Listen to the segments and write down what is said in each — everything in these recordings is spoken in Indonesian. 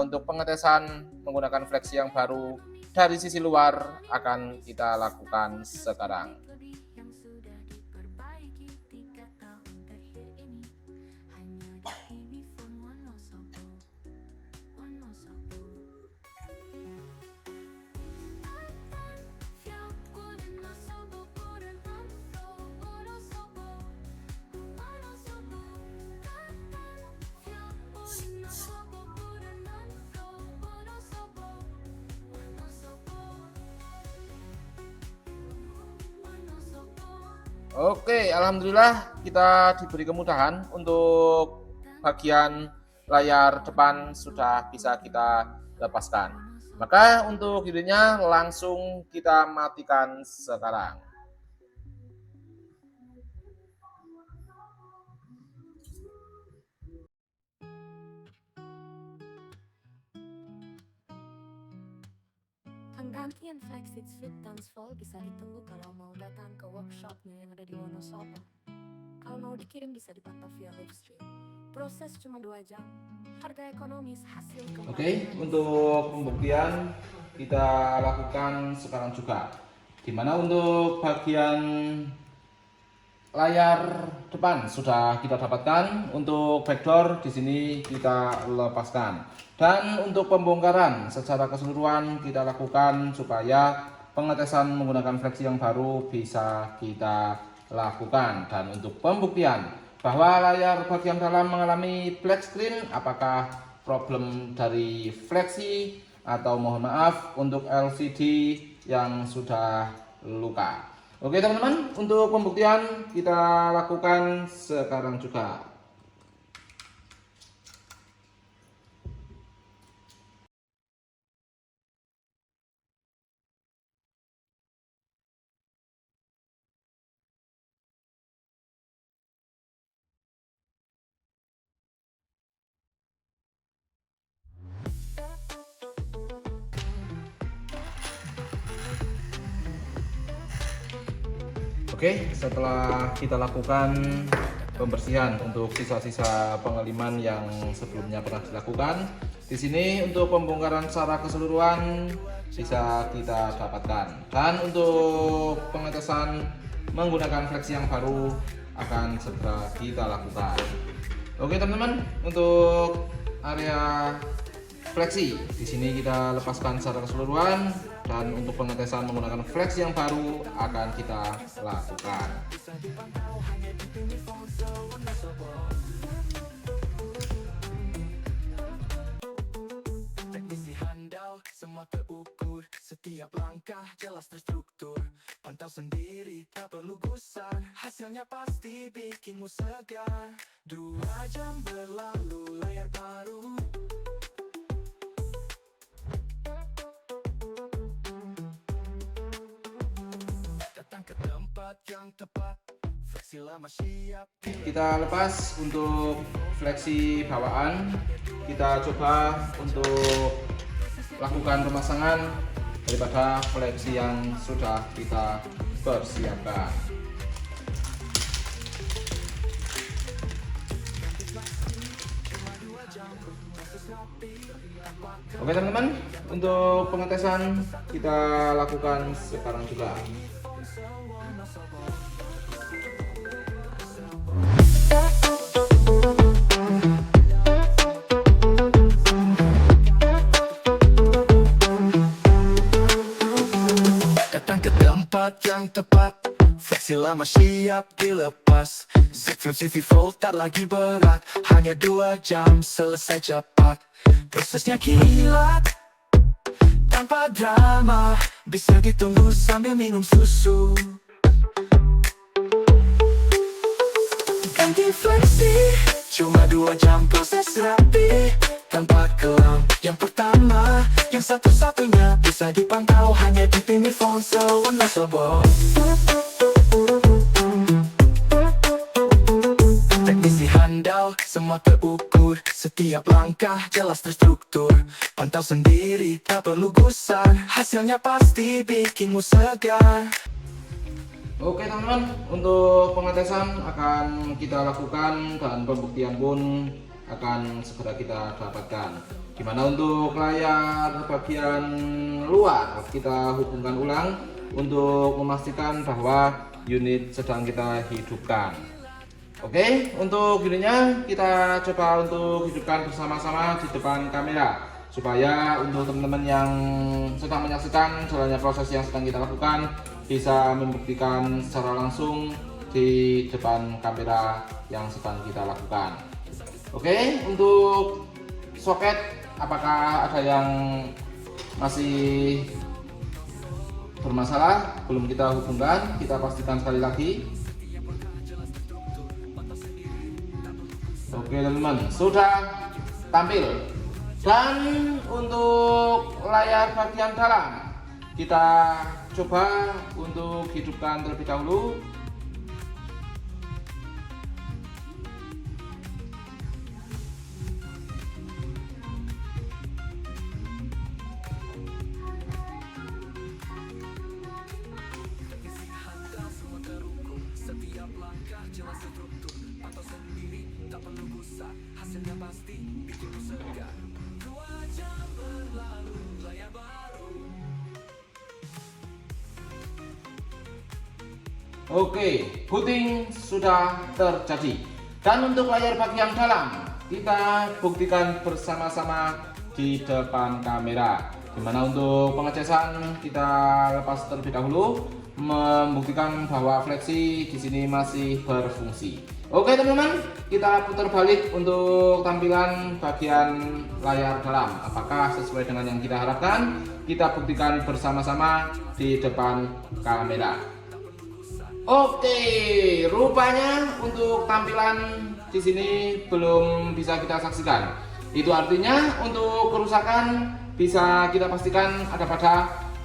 Untuk pengetesan menggunakan fleksi yang baru dari sisi luar akan kita lakukan sekarang. Oke, alhamdulillah kita diberi kemudahan untuk bagian layar depan sudah bisa kita lepaskan. Maka untuk videonya langsung kita matikan sekarang. Penggantian Flexit Fit Transfold bisa ditunggu kalau mau datang ke workshopnya yang ada di Wonosobo. Kalau mau dikirim bisa dipantau via livestream. Proses cuma 2 jam. Harga ekonomis, hasil kembali. Oke, untuk pembuktian kita lakukan sekarang juga. Dimana untuk bagian layar depan sudah kita dapatkan, untuk backdoor di sini kita lepaskan. Dan untuk pembongkaran secara keseluruhan kita lakukan supaya pengetesan menggunakan fleksi yang baru bisa kita lakukan. Dan untuk pembuktian bahwa layar bagian dalam mengalami black screen, apakah problem dari fleksi atau mohon maaf untuk LCD yang sudah luka. Oke teman-teman, untuk pembuktian kita lakukan sekarang juga. Oke, setelah kita lakukan pembersihan untuk sisa-sisa pengeliman yang sebelumnya pernah dilakukan, di sini untuk pembongkaran secara keseluruhan bisa kita dapatkan. Dan untuk pengetesan menggunakan fleksi yang baru akan segera kita lakukan. Oke teman-teman, untuk area fleksi di sini kita lepaskan secara keseluruhan, dan untuk pengetesan menggunakan fleksi yang baru akan kita lakukan. Teknisi handal, semua terukur, setiap langkah jelas terstruktur. Pantau sendiri, tak perlu gusar, hasilnya pasti bikinmu segar. 2 jam berlalu, layar baru. Datang ke tempat yang tepat, fleksi lama siap. Kita lepas untuk fleksi bawaan. Kita coba untuk lakukan pemasangan daripada fleksi yang sudah kita persiapkan. Oke teman-teman, untuk pengetesan kita lakukan sekarang juga. Datang ke tempat yang tepat, fleksi lama siap dilepas. Zigfilm CV Fold tak lagi berat, hanya 2 jam selesai cepat. Prosesnya kilat, tanpa drama, bisa ditunggu sambil minum susu. Ganti fleksi, cuma 2 jam proses rapi, tanpa kelam. Yang pertama, yang satu-satunya bisa dipantau hanya di Pinifonsel Wonosobo. Teknisi handal, semua terukur, setiap langkah jelas terstruktur. Pantau sendiri, tak perlu gusar, hasilnya pasti bikinmu segar. Oke teman-teman, untuk pengetesan akan kita lakukan dan pembuktian pun akan segera kita dapatkan. Dimana untuk layar bagian luar kita hubungkan ulang untuk memastikan bahwa unit sedang kita hidupkan. Oke, untuk unitnya kita coba untuk hidupkan bersama-sama di depan kamera, supaya untuk teman-teman yang sedang menyaksikan jalannya proses yang sedang kita lakukan bisa membuktikan secara langsung di depan kamera yang sedang kita lakukan. Oke, untuk soket apakah ada yang masih bermasalah belum kita hubungkan? Kita pastikan sekali lagi. Oke teman-teman, sudah tampil. Dan untuk layar bagian dalam kita coba untuk hidupkan terlebih dahulu. Oke, booting sudah terjadi. Dan untuk layar bagian dalam kita buktikan bersama-sama di depan kamera. Dimana untuk pengecasan kita lepas terlebih dahulu, membuktikan bahwa fleksi di sini masih berfungsi. Oke teman-teman, kita putar balik untuk tampilan bagian layar dalam. Apakah sesuai dengan yang kita harapkan? Kita buktikan bersama-sama di depan kamera. Oke, rupanya untuk tampilan di sini belum bisa kita saksikan. Itu artinya untuk kerusakan bisa kita pastikan ada pada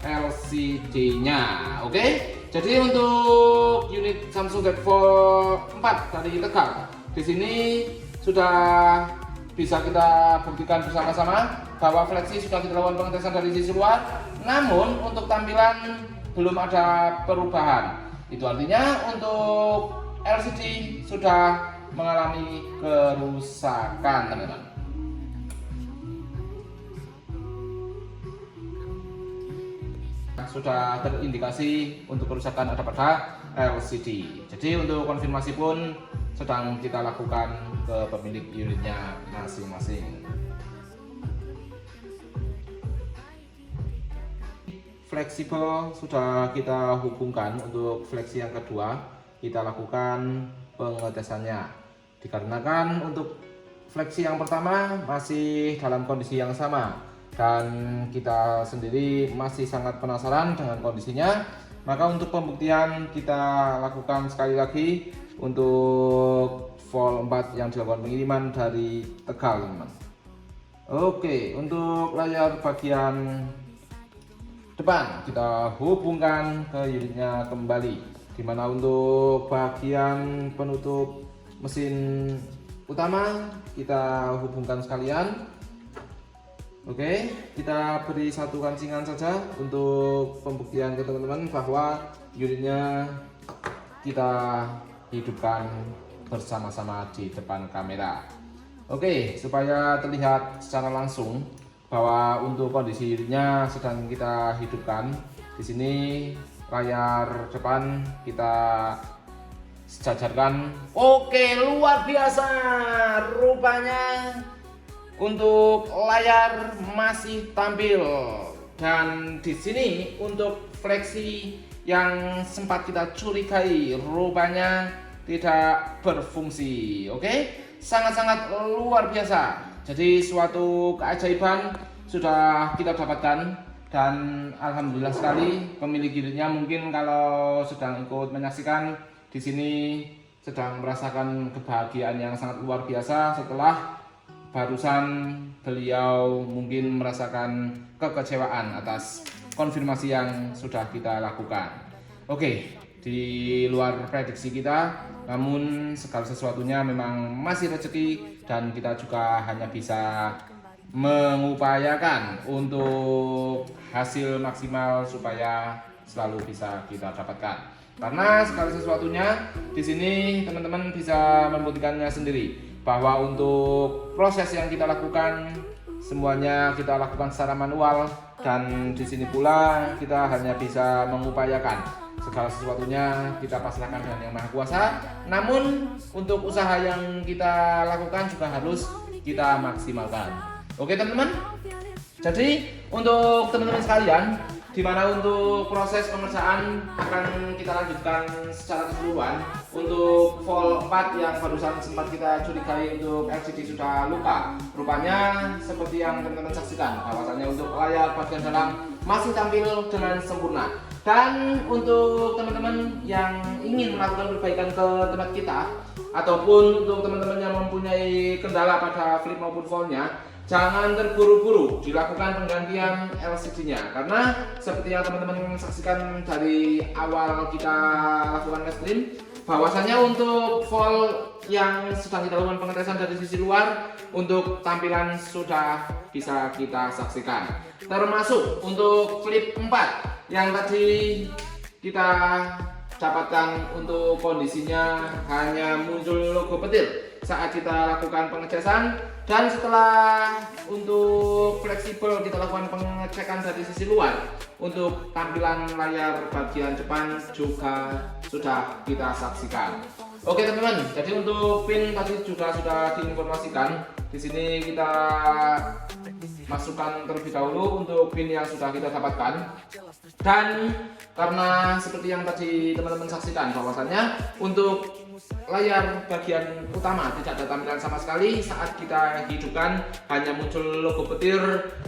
LCD-nya. Oke, jadi untuk unit Samsung Z Fold 4 dari Tegal di sini sudah bisa kita buktikan bersama-sama bahwa fleksi sudah kita lakukan pengetesan dari sisi luar. Namun untuk tampilan belum ada perubahan. Itu artinya untuk LCD sudah mengalami kerusakan, teman-teman. Sudah terindikasi untuk kerusakan ada pada LCD. Jadi untuk konfirmasi pun sedang kita lakukan ke pemilik unitnya masing-masing. Fleksibel sudah kita hubungkan. Untuk fleksi yang kedua kita lakukan pengetesannya, dikarenakan untuk fleksi yang pertama masih dalam kondisi yang sama dan kita sendiri masih sangat penasaran dengan kondisinya. Maka untuk pembuktian kita lakukan sekali lagi untuk Fold 4 yang dilakukan pengiriman dari Tegal, teman-teman. Oke, untuk layar bagian depan kita hubungkan ke unitnya kembali, dimana untuk bagian penutup mesin utama kita hubungkan sekalian. Oke, kita beri satu kancingan saja untuk pembuktian ke teman-teman bahwa unitnya kita hidupkan bersama-sama di depan kamera. Oke, supaya terlihat secara langsung bahwa untuk kondisi unitnya sedang kita hidupkan. Di sini layar depan kita sejajarkan. Oke, luar biasa. Rupanya untuk layar masih tampil. Dan di sini untuk fleksi yang sempat kita curigai rupanya tidak berfungsi. Oke, sangat-sangat luar biasa. Jadi suatu keajaiban sudah kita dapatkan, dan alhamdulillah sekali pemilik unitnya mungkin kalau sedang ikut menyaksikan di sini sedang merasakan kebahagiaan yang sangat luar biasa setelah barusan beliau mungkin merasakan kekecewaan atas konfirmasi yang sudah kita lakukan. Oke, di luar prediksi kita, namun segala sesuatunya memang masih rezeki dan kita juga hanya bisa mengupayakan untuk hasil maksimal supaya selalu bisa kita dapatkan. Karena segala sesuatunya di sini teman-teman bisa membuktikannya sendiri bahwa untuk proses yang kita lakukan semuanya kita lakukan secara manual, dan di sini pula kita hanya bisa mengupayakan segala sesuatunya kita pasrahkan dengan Yang Maha Kuasa. Namun untuk usaha yang kita lakukan juga harus kita maksimalkan. Oke teman-teman. Jadi untuk teman-teman sekalian, di mana untuk proses pemeriksaan akan kita lanjutkan secara keseluruhan. Untuk volt 4 yang barusan sempat kita curigai untuk LCD sudah luka, rupanya seperti yang teman-teman saksikan, bahwasanya untuk layar bagian dalam masih tampil dengan sempurna. Dan untuk teman-teman yang ingin melakukan perbaikan ke tempat kita, ataupun untuk teman-teman yang mempunyai kendala pada flip maupun voltnya, jangan terburu-buru dilakukan penggantian LCD-nya, karena seperti yang teman-teman saksikan dari awal kita lakukan live stream, bahwasanya untuk volt yang sedang kita lakukan pengetesan dari sisi luar, untuk tampilan sudah bisa kita saksikan. Termasuk untuk flip 4 yang tadi kita dapatkan, untuk kondisinya hanya muncul logo petir saat kita lakukan pengecasan, dan setelah untuk fleksibel kita lakukan pengecekan dari sisi luar, untuk tampilan layar bagian depan juga sudah kita saksikan. Oke teman-teman, jadi untuk pin tadi juga sudah diinformasikan. Di sini kita masukkan terlebih dahulu untuk pin yang sudah kita dapatkan. Dan karena seperti yang tadi teman-teman saksikan, bahwasannya untuk layar bagian utama tidak ada tampilan sama sekali, saat kita hidupkan hanya muncul logo petir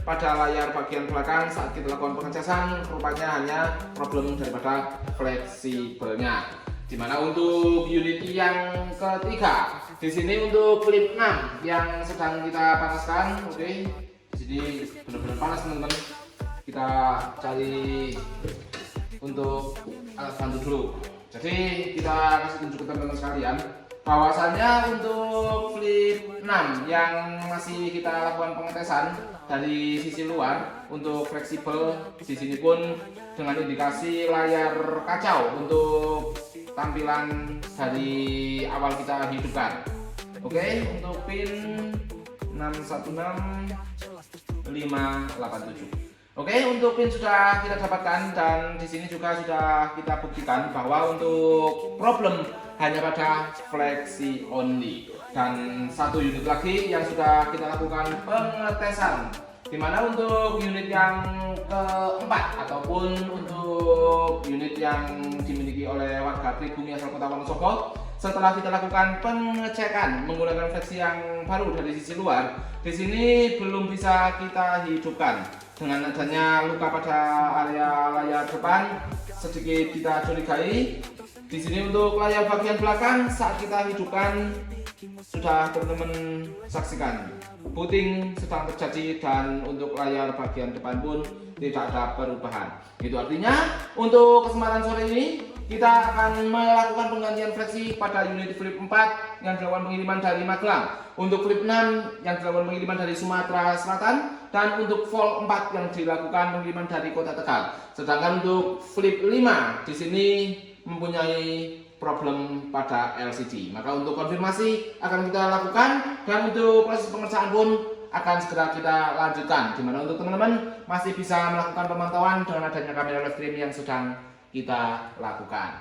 pada layar bagian belakang saat kita lakukan pengecasan. Rupanya hanya problem daripada fleksibelnya. Dimana untuk unit yang ketiga, di sini untuk flip 6 yang sedang kita panaskan. Oke, di sini benar-benar panas teman-teman. Kita cari untuk alat bantu dulu. Jadi kita kasih tunjuk ke teman-teman sekalian, bahwasannya untuk flip 6 yang masih kita lakukan pengetesan dari sisi luar untuk fleksibel, di sini pun dengan indikasi layar kacau untuk tampilan dari awal kita hidupkan. Oke, untuk pin 616587. Oke, untuk pin sudah kita dapatkan, dan di sini juga sudah kita buktikan bahwa untuk problem hanya pada fleksi only. Dan satu unit lagi yang sudah kita lakukan pengetesan, dimana untuk unit yang keempat ataupun untuk unit yang dimiliki oleh warga pribumi asal Kota Wonosobo, setelah kita lakukan pengecekan menggunakan fleksi yang baru dari sisi luar, di sini belum bisa kita hidupkan. Dengan adanya luka pada area layar depan, sedikit kita curigai. Di sini untuk layar bagian belakang saat kita hidupkan sudah teman-teman saksikan, booting sedang terjadi, dan untuk layar bagian depan pun tidak ada perubahan. Itu artinya untuk kesempatan sore ini kita akan melakukan penggantian fleksi pada unit flip 4 yang dilakukan pengiriman dari Magelang, untuk flip 6 yang dilakukan pengiriman dari Sumatera Selatan, dan untuk volt 4 yang dilakukan pengiriman dari Kota Tegal. Sedangkan untuk flip 5 di sini mempunyai problem pada LCD. Maka untuk konfirmasi akan kita lakukan, dan untuk proses pengerjaan pun akan segera kita lanjutkan, dimana untuk teman-teman masih bisa melakukan pemantauan dengan adanya kamera live stream yang sedang kita lakukan.